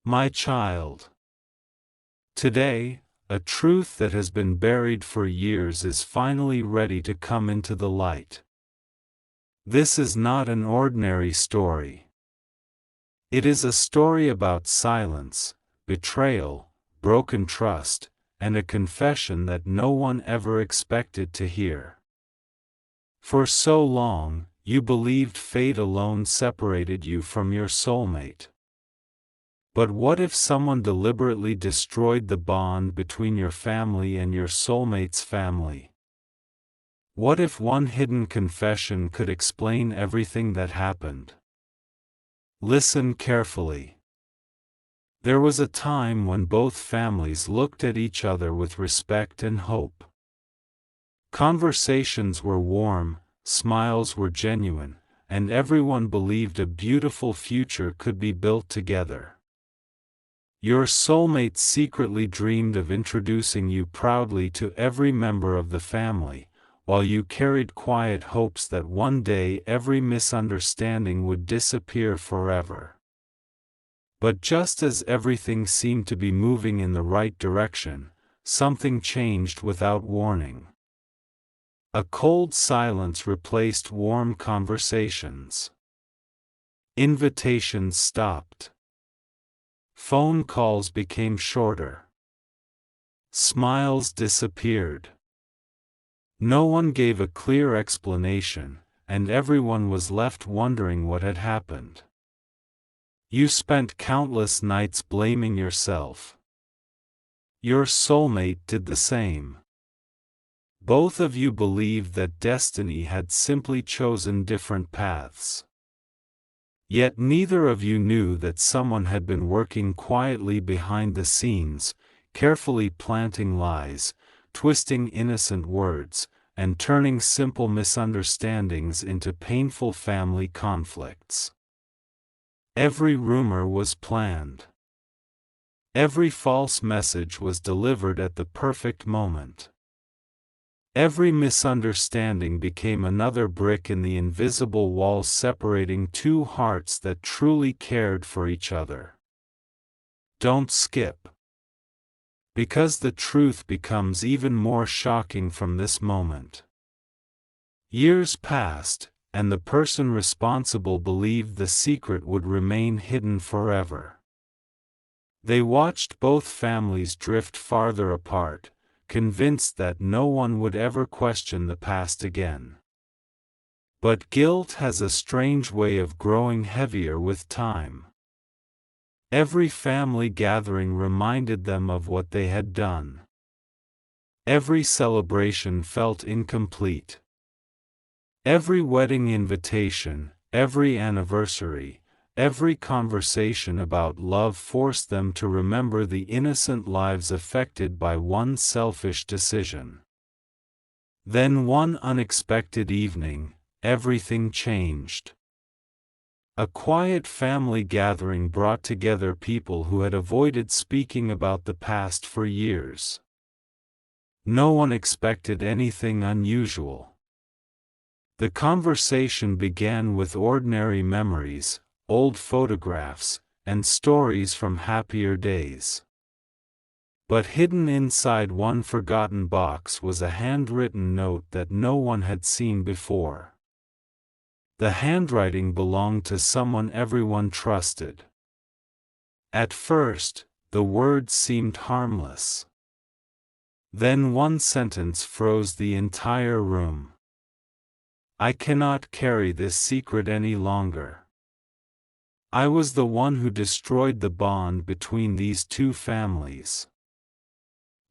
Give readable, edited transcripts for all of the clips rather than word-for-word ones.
My child. Today, a truth that has been buried for years is finally ready to come into the light. This is not an ordinary story. It is a story about silence, betrayal, broken trust, and a confession that no one ever expected to hear. For so long, you believed fate alone separated you from your soulmate. But what if someone deliberately destroyed the bond between your family and your soulmate's family? What if one hidden confession could explain everything that happened? Listen carefully. There was a time when both families looked at each other with respect and hope. Conversations were warm, smiles were genuine, and everyone believed a beautiful future could be built together. Your soulmate secretly dreamed of introducing you proudly to every member of the family, while you carried quiet hopes that one day every misunderstanding would disappear forever. But just as everything seemed to be moving in the right direction, something changed without warning. A cold silence replaced warm conversations. Invitations stopped. Phone calls became shorter. Smiles disappeared. No one gave a clear explanation, and everyone was left wondering what had happened. You spent countless nights blaming yourself. Your soulmate did the same. Both of you believed that destiny had simply chosen different paths. Yet neither of you knew that someone had been working quietly behind the scenes, carefully planting lies, twisting innocent words, and turning simple misunderstandings into painful family conflicts. Every rumor was planned. Every false message was delivered at the perfect moment. Every misunderstanding became another brick in the invisible wall separating two hearts that truly cared for each other. Don't skip. Because the truth becomes even more shocking from this moment. Years passed, and the person responsible believed the secret would remain hidden forever. They watched both families drift farther apart, convinced that no one would ever question the past again. But guilt has a strange way of growing heavier with time. Every family gathering reminded them of what they had done. Every celebration felt incomplete. Every wedding invitation, every anniversary, every conversation about love forced them to remember the innocent lives affected by one selfish decision. Then one unexpected evening, everything changed. A quiet family gathering brought together people who had avoided speaking about the past for years. No one expected anything unusual. The conversation began with ordinary memories, old photographs, and stories from happier days. But hidden inside one forgotten box was a handwritten note that no one had seen before. The handwriting belonged to someone everyone trusted. At first, the words seemed harmless. Then one sentence froze the entire room. I cannot carry this secret any longer. I was the one who destroyed the bond between these two families.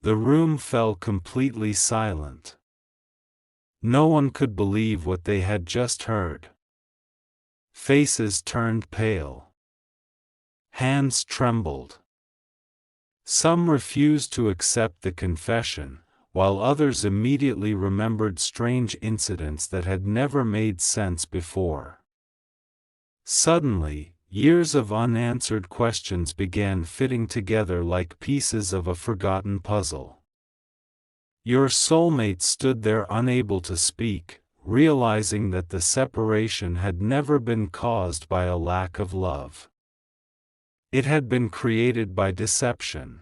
The room fell completely silent. No one could believe what they had just heard. Faces turned pale. Hands trembled. Some refused to accept the confession, while others immediately remembered strange incidents that had never made sense before. Suddenly, years of unanswered questions began fitting together like pieces of a forgotten puzzle. Your soulmate stood there unable to speak, realizing that the separation had never been caused by a lack of love. It had been created by deception.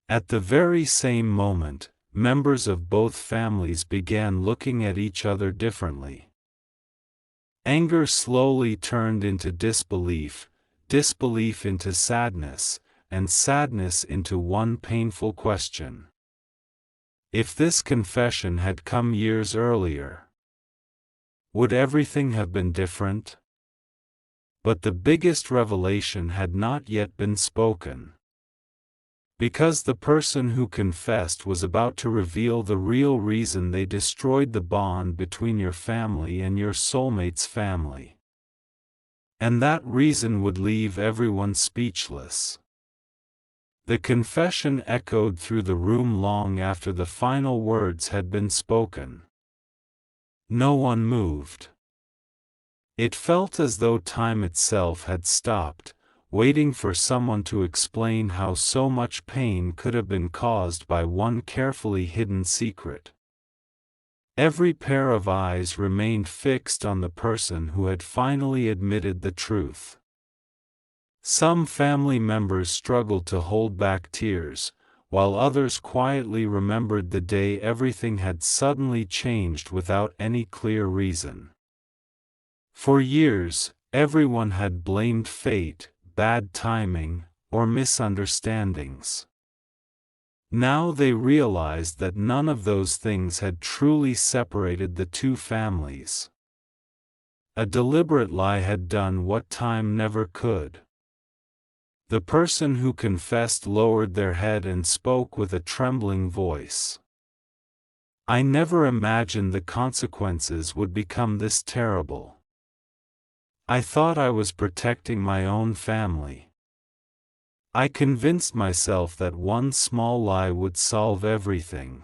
At the very same moment, members of both families began looking at each other differently. Anger slowly turned into disbelief, disbelief into sadness, and sadness into one painful question. If this confession had come years earlier, would everything have been different? But the biggest revelation had not yet been spoken. Because the person who confessed was about to reveal the real reason they destroyed the bond between your family and your soulmate's family. And that reason would leave everyone speechless. The confession echoed through the room long after the final words had been spoken. No one moved. It felt as though time itself had stopped, waiting for someone to explain how so much pain could have been caused by one carefully hidden secret. Every pair of eyes remained fixed on the person who had finally admitted the truth. Some family members struggled to hold back tears, while others quietly remembered the day everything had suddenly changed without any clear reason. For years, everyone had blamed fate, bad timing, or misunderstandings. Now they realized that none of those things had truly separated the two families. A deliberate lie had done what time never could. The person who confessed lowered their head and spoke with a trembling voice. I never imagined the consequences would become this terrible. I thought I was protecting my own family. I convinced myself that one small lie would solve everything.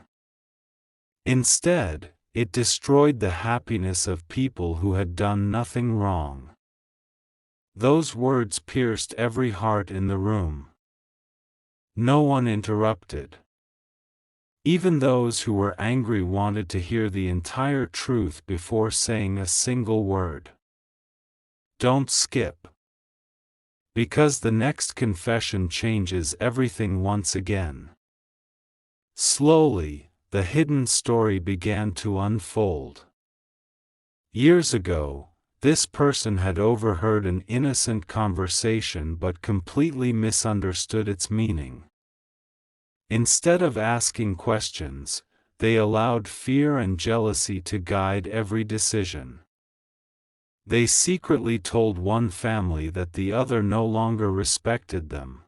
Instead, it destroyed the happiness of people who had done nothing wrong. Those words pierced every heart in the room. No one interrupted. Even those who were angry wanted to hear the entire truth before saying a single word. Don't skip. Because the next confession changes everything once again. Slowly, the hidden story began to unfold. Years ago, this person had overheard an innocent conversation but completely misunderstood its meaning. Instead of asking questions, they allowed fear and jealousy to guide every decision. They secretly told one family that the other no longer respected them.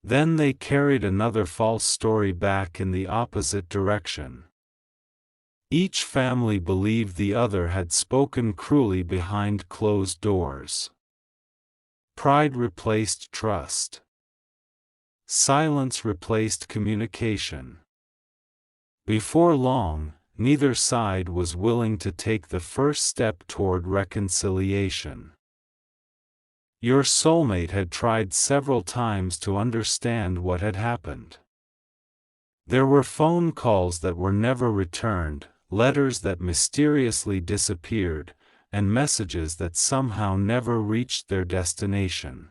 Then they carried another false story back in the opposite direction. Each family believed the other had spoken cruelly behind closed doors. Pride replaced trust. Silence replaced communication. Before long, neither side was willing to take the first step toward reconciliation. Your soulmate had tried several times to understand what had happened. There were phone calls that were never returned, letters that mysteriously disappeared, and messages that somehow never reached their destination.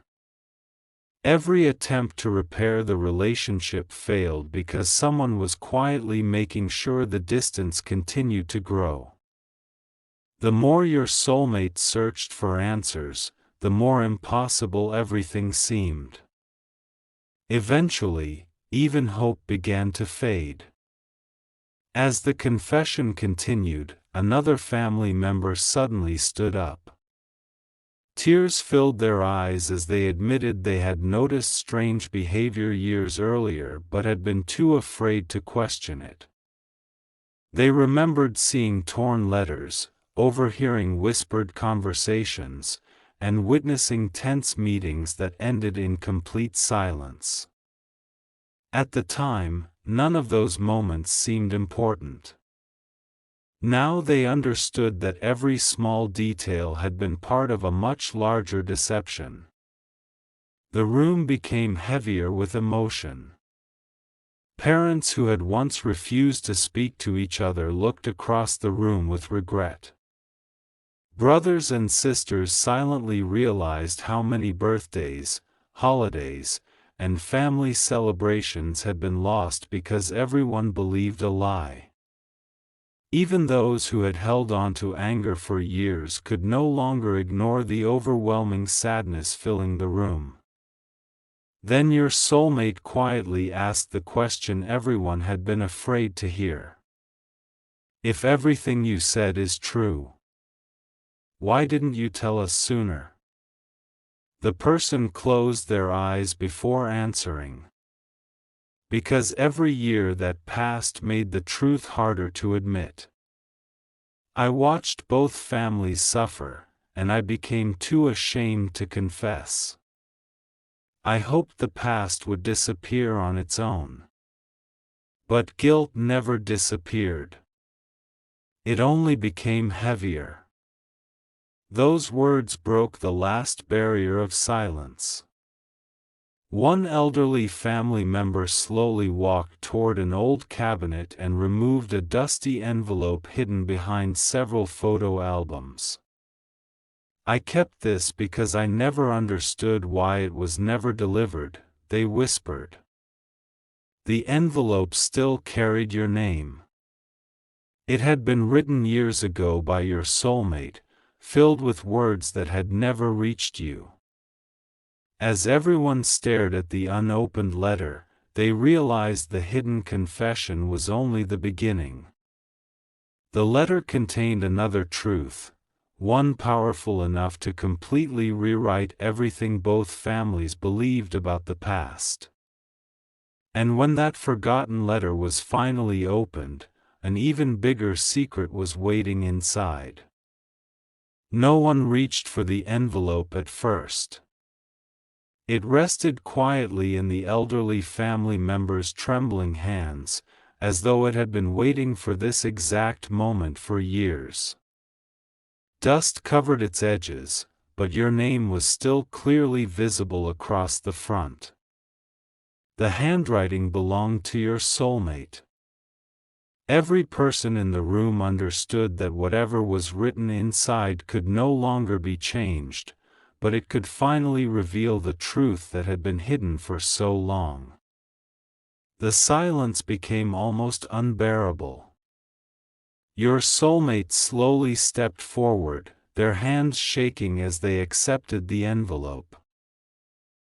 Every attempt to repair the relationship failed because someone was quietly making sure the distance continued to grow. The more your soulmate searched for answers, the more impossible everything seemed. Eventually, even hope began to fade. As the confession continued, another family member suddenly stood up. Tears filled their eyes as they admitted they had noticed strange behavior years earlier but had been too afraid to question it. They remembered seeing torn letters, overhearing whispered conversations, and witnessing tense meetings that ended in complete silence. At the time, none of those moments seemed important. Now they understood that every small detail had been part of a much larger deception. The room became heavier with emotion. Parents who had once refused to speak to each other looked across the room with regret. Brothers and sisters silently realized how many birthdays, holidays, and family celebrations had been lost because everyone believed a lie. Even those who had held on to anger for years could no longer ignore the overwhelming sadness filling the room. Then your soulmate quietly asked the question everyone had been afraid to hear. If everything you said is true, why didn't you tell us sooner? The person closed their eyes before answering. Because every year that passed made the truth harder to admit. I watched both families suffer, and I became too ashamed to confess. I hoped the past would disappear on its own. But guilt never disappeared. It only became heavier. Those words broke the last barrier of silence. One elderly family member slowly walked toward an old cabinet and removed a dusty envelope hidden behind several photo albums. I kept this because I never understood why it was never delivered, they whispered. The envelope still carried your name. It had been written years ago by your soulmate, filled with words that had never reached you. As everyone stared at the unopened letter, they realized the hidden confession was only the beginning. The letter contained another truth, one powerful enough to completely rewrite everything both families believed about the past. And when that forgotten letter was finally opened, an even bigger secret was waiting inside. No one reached for the envelope at first. It rested quietly in the elderly family member's trembling hands, as though it had been waiting for this exact moment for years. Dust covered its edges, but your name was still clearly visible across the front. The handwriting belonged to your soulmate. Every person in the room understood that whatever was written inside could no longer be changed, but it could finally reveal the truth that had been hidden for so long. The silence became almost unbearable. Your soulmate slowly stepped forward, their hands shaking as they accepted the envelope.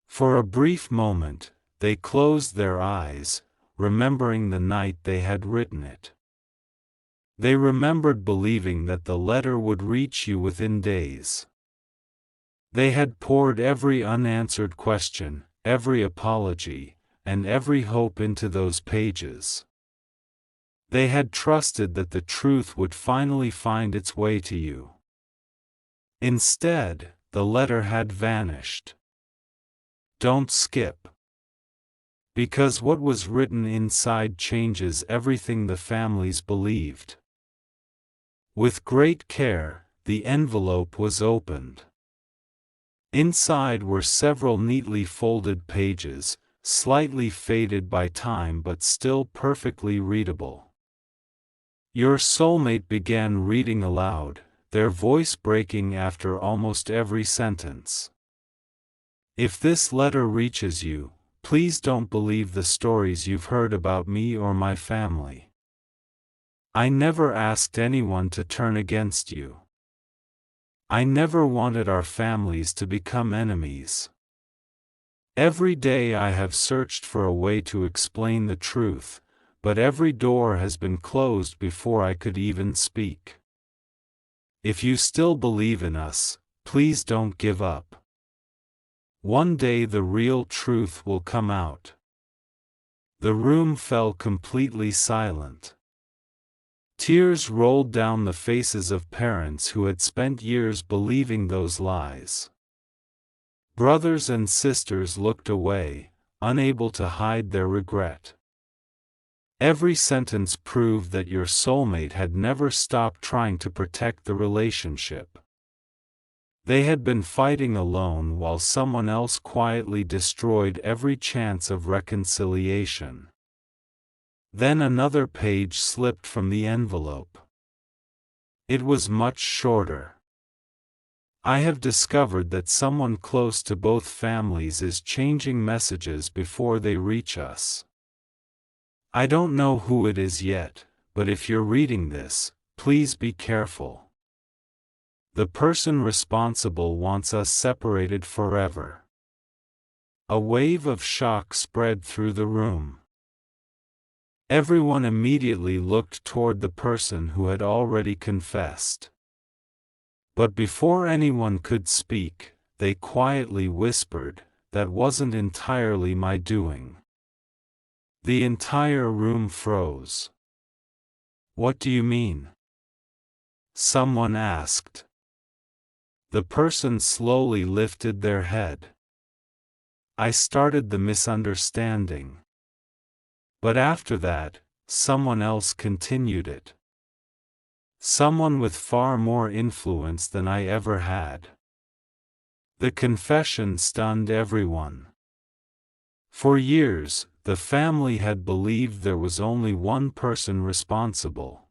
For a brief moment, they closed their eyes, remembering the night they had written it. They remembered believing that the letter would reach you within days. They had poured every unanswered question, every apology, and every hope into those pages. They had trusted that the truth would finally find its way to you. Instead, the letter had vanished. Don't skip. Because what was written inside changes everything the families believed. With great care, the envelope was opened. Inside were several neatly folded pages, slightly faded by time but still perfectly readable. Your soulmate began reading aloud, their voice breaking after almost every sentence. If this letter reaches you, please don't believe the stories you've heard about me or my family. I never asked anyone to turn against you. I never wanted our families to become enemies. Every day I have searched for a way to explain the truth, but every door has been closed before I could even speak. If you still believe in us, please don't give up. One day the real truth will come out. The room fell completely silent. Tears rolled down the faces of parents who had spent years believing those lies. Brothers and sisters looked away, unable to hide their regret. Every sentence proved that your soulmate had never stopped trying to protect the relationship. They had been fighting alone while someone else quietly destroyed every chance of reconciliation. Then another page slipped from the envelope. It was much shorter. I have discovered that someone close to both families is changing messages before they reach us. I don't know who it is yet, but if you're reading this, please be careful. The person responsible wants us separated forever." A wave of shock spread through the room. Everyone immediately looked toward the person who had already confessed. But before anyone could speak, they quietly whispered, "That wasn't entirely my doing." The entire room froze. "What do you mean?" someone asked. The person slowly lifted their head. "I started the misunderstanding. But after that, someone else continued it. Someone with far more influence than I ever had." The confession stunned everyone. For years, the family had believed there was only one person responsible.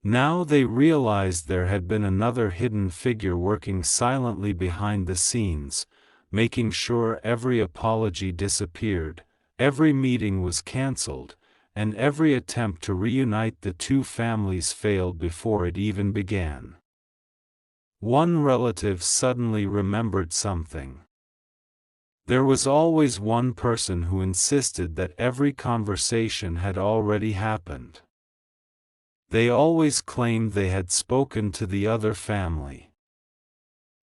Now they realized there had been another hidden figure working silently behind the scenes, making sure every apology disappeared, every meeting was cancelled, and every attempt to reunite the two families failed before it even began. One relative suddenly remembered something. There was always one person who insisted that every conversation had already happened. They always claimed they had spoken to the other family.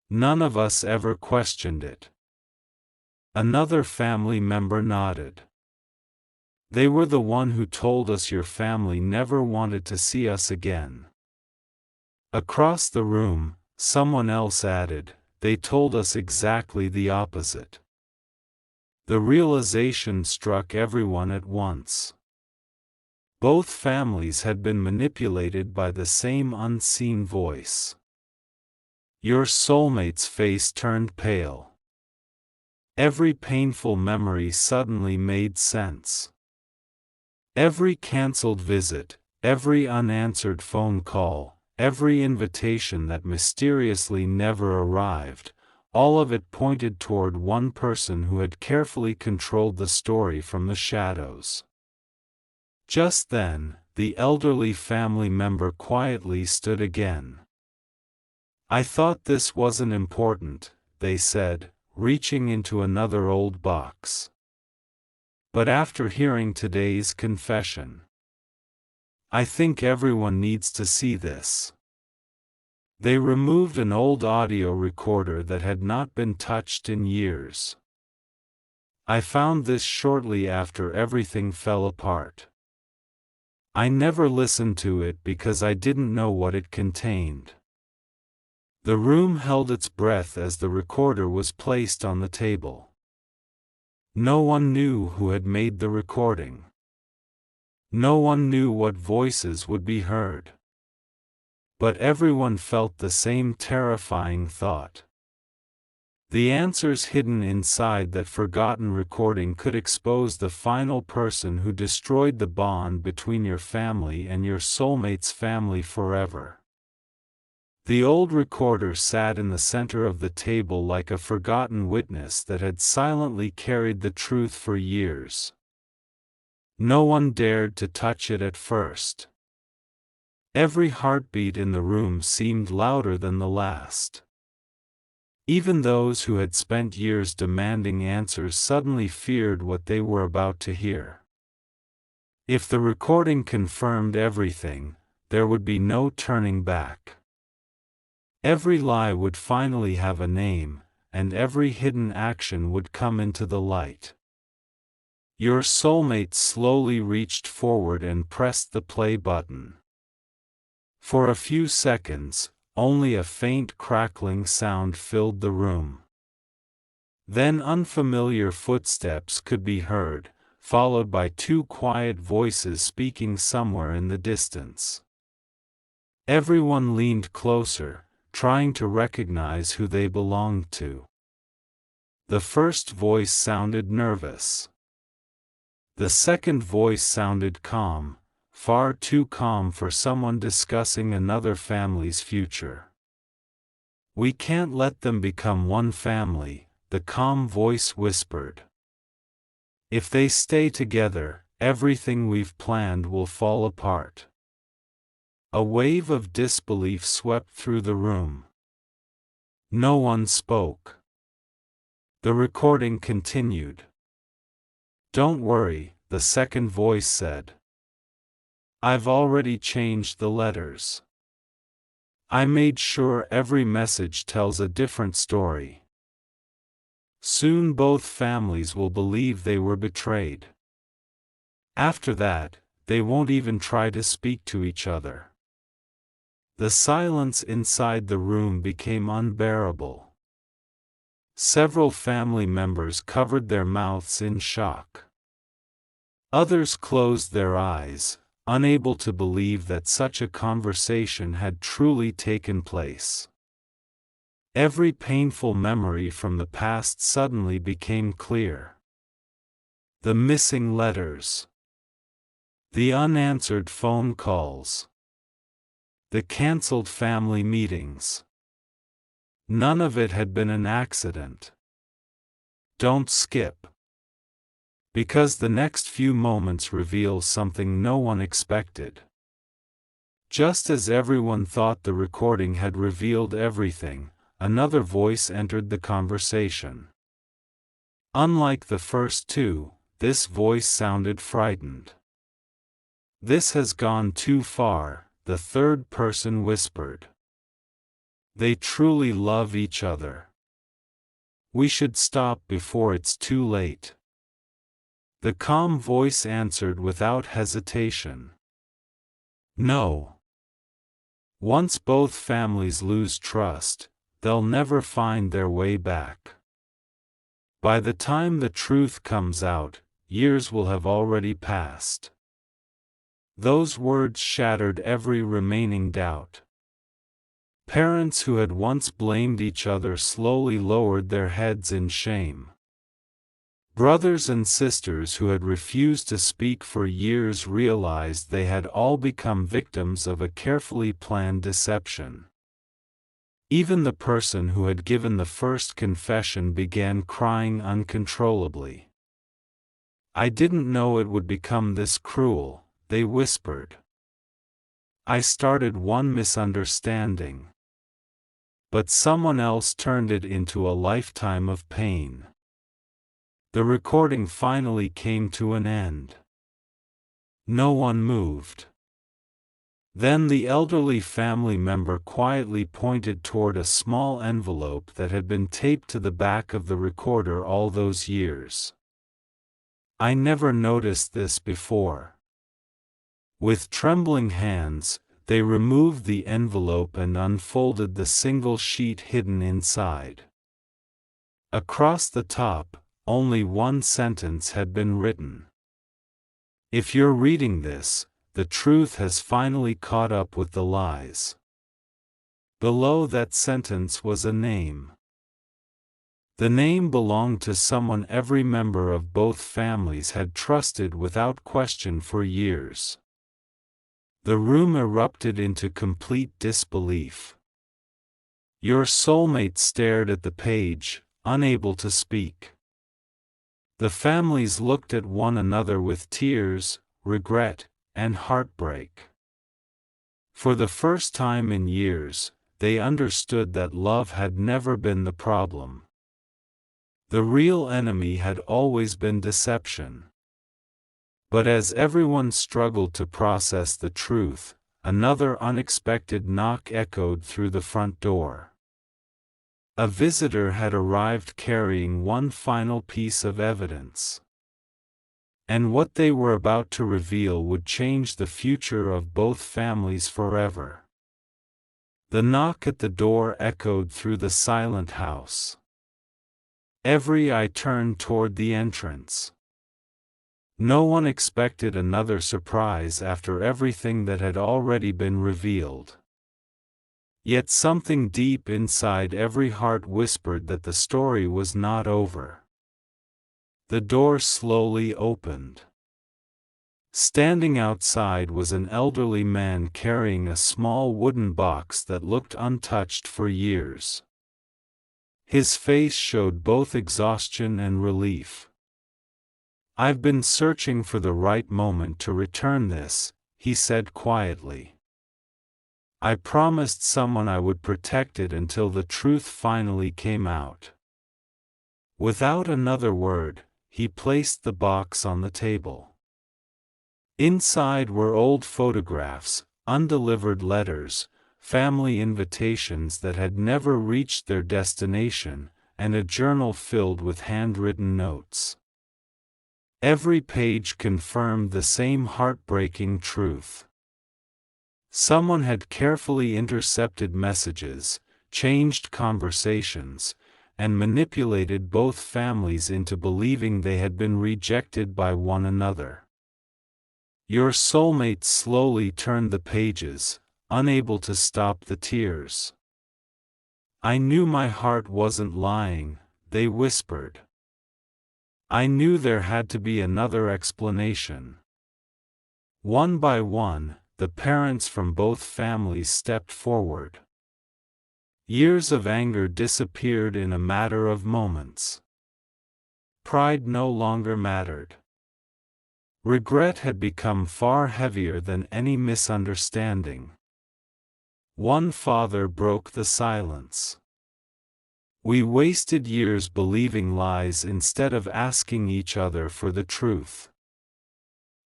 None of us ever questioned it. Another family member nodded. "They were the one who told us your family never wanted to see us again." Across the room, someone else added, "They told us exactly the opposite." The realization struck everyone at once. Both families had been manipulated by the same unseen voice. Your soulmate's face turned pale. Every painful memory suddenly made sense. Every cancelled visit, every unanswered phone call, every invitation that mysteriously never arrived, all of it pointed toward one person who had carefully controlled the story from the shadows. Just then, the elderly family member quietly stood again. "I thought this wasn't important," they said, reaching into another old box. "But after hearing today's confession, I think everyone needs to see this." They removed an old audio recorder that had not been touched in years. "I found this shortly after everything fell apart. I never listened to it because I didn't know what it contained." The room held its breath as the recorder was placed on the table. No one knew who had made the recording. No one knew what voices would be heard. But everyone felt the same terrifying thought. The answers hidden inside that forgotten recording could expose the final person who destroyed the bond between your family and your soulmate's family forever. The old recorder sat in the center of the table like a forgotten witness that had silently carried the truth for years. No one dared to touch it at first. Every heartbeat in the room seemed louder than the last. Even those who had spent years demanding answers suddenly feared what they were about to hear. If the recording confirmed everything, there would be no turning back. Every lie would finally have a name, and every hidden action would come into the light. Your soulmate slowly reached forward and pressed the play button. For a few seconds, only a faint crackling sound filled the room. Then unfamiliar footsteps could be heard, followed by two quiet voices speaking somewhere in the distance. Everyone leaned closer, trying to recognize who they belonged to. The first voice sounded nervous. The second voice sounded calm, far too calm for someone discussing another family's future. We can't let them become one family, the calm voice whispered. If they stay together, everything we've planned will fall apart. A wave of disbelief swept through the room. No one spoke. The recording continued. Don't worry, the second voice said. I've already changed the letters. I made sure every message tells a different story. Soon both families will believe they were betrayed. After that, they won't even try to speak to each other. The silence inside the room became unbearable. Several family members covered their mouths in shock. Others closed their eyes, unable to believe that such a conversation had truly taken place. Every painful memory from the past suddenly became clear. The missing letters. The unanswered phone calls. The cancelled family meetings. None of it had been an accident. Don't skip. Because the next few moments reveal something no one expected. Just as everyone thought the recording had revealed everything, another voice entered the conversation. Unlike the first two, this voice sounded frightened. This has gone too far, the third person whispered. They truly love each other. We should stop before it's too late. The calm voice answered without hesitation. No. Once both families lose trust, they'll never find their way back. By the time the truth comes out, years will have already passed. Those words shattered every remaining doubt. Parents who had once blamed each other slowly lowered their heads in shame. Brothers and sisters who had refused to speak for years realized they had all become victims of a carefully planned deception. Even the person who had given the first confession began crying uncontrollably. I didn't know it would become this cruel, they whispered. I started one misunderstanding. But someone else turned it into a lifetime of pain. The recording finally came to an end. No one moved. Then the elderly family member quietly pointed toward a small envelope that had been taped to the back of the recorder all those years. I never noticed this before. With trembling hands, they removed the envelope and unfolded the single sheet hidden inside. Across the top, only one sentence had been written. If you're reading this, the truth has finally caught up with the lies. Below that sentence was a name. The name belonged to someone every member of both families had trusted without question for years. The room erupted into complete disbelief. Your soulmate stared at the page, unable to speak. The families looked at one another with tears, regret, and heartbreak. For the first time in years, they understood that love had never been the problem. The real enemy had always been deception. But as everyone struggled to process the truth, another unexpected knock echoed through the front door. A visitor had arrived carrying one final piece of evidence. And what they were about to reveal would change the future of both families forever. The knock at the door echoed through the silent house. Every eye turned toward the entrance. No one expected another surprise after everything that had already been revealed. Yet something deep inside every heart whispered that the story was not over. The door slowly opened. Standing outside was an elderly man carrying a small wooden box that looked untouched for years. His face showed both exhaustion and relief. "I've been searching for the right moment to return this," he said quietly. "I promised someone I would protect it until the truth finally came out." Without another word, he placed the box on the table. Inside were old photographs, undelivered letters, family invitations that had never reached their destination, and a journal filled with handwritten notes. Every page confirmed the same heartbreaking truth. Someone had carefully intercepted messages, changed conversations, and manipulated both families into believing they had been rejected by one another. Your soulmate slowly turned the pages, unable to stop the tears. "I knew my heart wasn't lying," they whispered. "I knew there had to be another explanation." One by one, the parents from both families stepped forward. Years of anger disappeared in a matter of moments. Pride no longer mattered. Regret had become far heavier than any misunderstanding. One father broke the silence. "We wasted years believing lies instead of asking each other for the truth."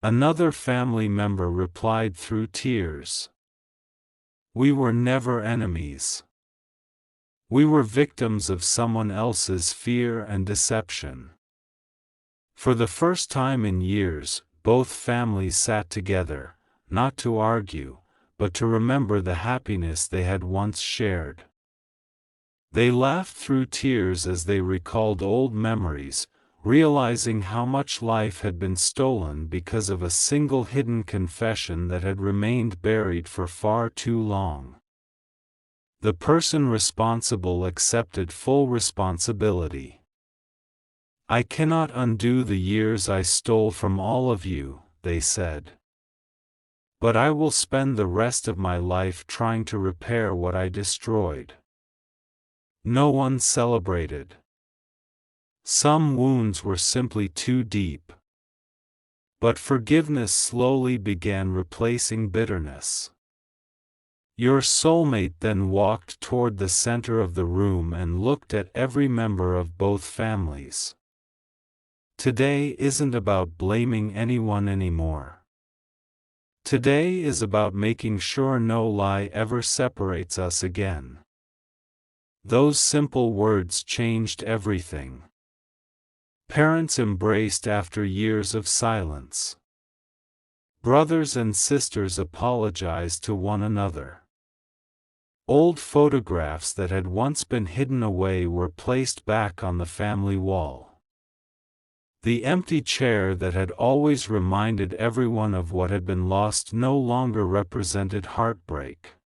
Another family member replied through tears. "We were never enemies. We were victims of someone else's fear and deception." For the first time in years, both families sat together, not to argue, but to remember the happiness they had once shared. They laughed through tears as they recalled old memories, realizing how much life had been stolen because of a single hidden confession that had remained buried for far too long. The person responsible accepted full responsibility. "I cannot undo the years I stole from all of you," they said. "But I will spend the rest of my life trying to repair what I destroyed." No one celebrated. Some wounds were simply too deep. But forgiveness slowly began replacing bitterness. Your soulmate then walked toward the center of the room and looked at every member of both families. "Today isn't about blaming anyone anymore. Today is about making sure no lie ever separates us again." Those simple words changed everything. Parents embraced after years of silence. Brothers and sisters apologized to one another. Old photographs that had once been hidden away were placed back on the family wall. The empty chair that had always reminded everyone of what had been lost no longer represented heartbreak.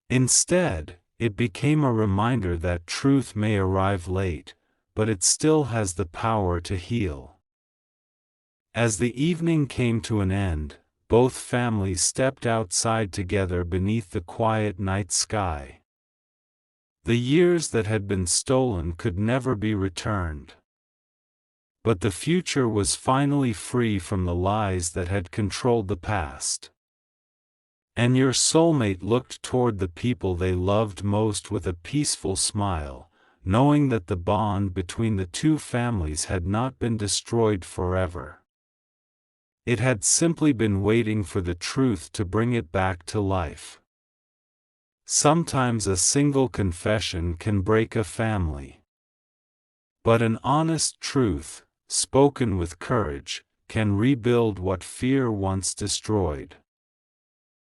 Instead, it became a reminder that truth may arrive late, but it still has the power to heal. As the evening came to an end, both families stepped outside together beneath the quiet night sky. The years that had been stolen could never be returned. But the future was finally free from the lies that had controlled the past. And your soulmate looked toward the people they loved most with a peaceful smile, knowing that the bond between the two families had not been destroyed forever. It had simply been waiting for the truth to bring it back to life. Sometimes a single confession can break a family. But an honest truth, spoken with courage, can rebuild what fear once destroyed.